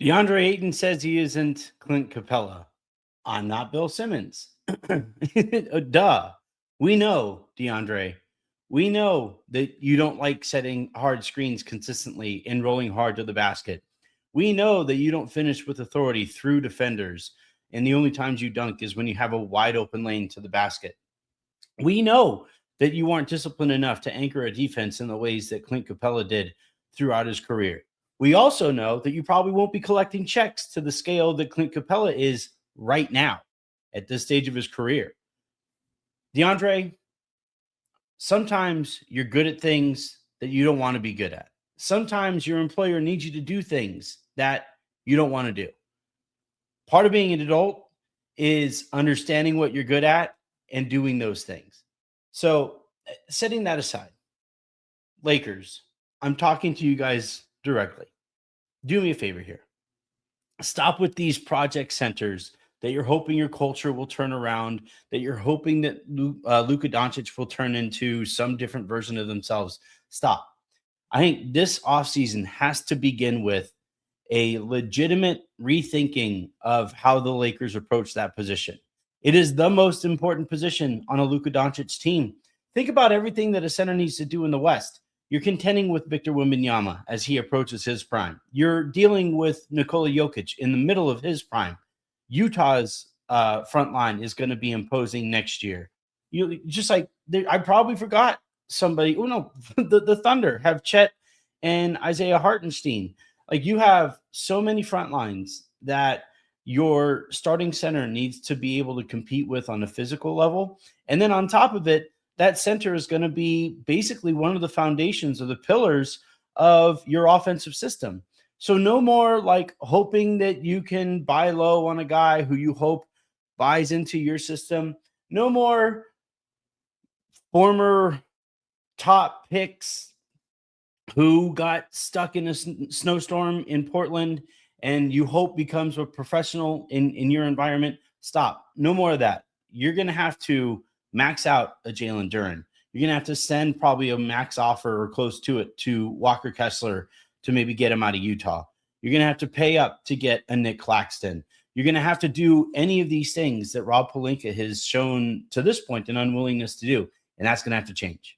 Deandre Ayton says he isn't Clint Capella. I'm not Bill Simmons. Duh. We know, DeAndre. We know that you don't like setting hard screens consistently and rolling hard to the basket. We know that you don't finish with authority through defenders. And the only times you dunk is when you have a wide open lane to the basket. We know that you aren't disciplined enough to anchor a defense in the ways that Clint Capella did throughout his career. We also know that you probably won't be collecting checks to the scale that Clint Capella is right now at this stage of his career. DeAndre, sometimes you're good at things that you don't want to be good at. Sometimes your employer needs you to do things that you don't want to do. Part of being an adult is understanding what you're good at and doing those things. So, setting that aside, Lakers, I'm talking to you guys directly. Do me a favor here. Stop with these project centers that you're hoping your culture will turn around, that you're hoping that Luka Doncic will turn into some different version of themselves. Stop. I think this offseason has to begin with a legitimate rethinking of how the Lakers approach that position. It is the most important position on a Luka Doncic team. Think about everything that a center needs to do in the West. You're contending with Victor Wembanyama as he approaches his prime. You're dealing with Nikola Jokic in the middle of his prime. Utah's front line is going to be imposing next year. You just like I probably forgot somebody. Oh no, the Thunder have Chet and Isaiah Hartenstein. Like you have so many front lines that your starting center needs to be able to compete with on a physical level. And then on top of it, that center is going to be basically one of the foundations or the pillars of your offensive system. So no more like hoping that you can buy low on a guy who you hope buys into your system. No more former top picks who got stuck in a snowstorm in Portland and you hope becomes a professional in your environment. Stop. No more of that. You're going to have to max out a Jalen Duren. You're going to have to send probably a max offer or close to it to Walker Kessler to maybe get him out of Utah. You're going to have to pay up to get a Nick Claxton. You're going to have to do any of these things that Rob Pelinka has shown to this point an unwillingness to do. And that's going to have to change.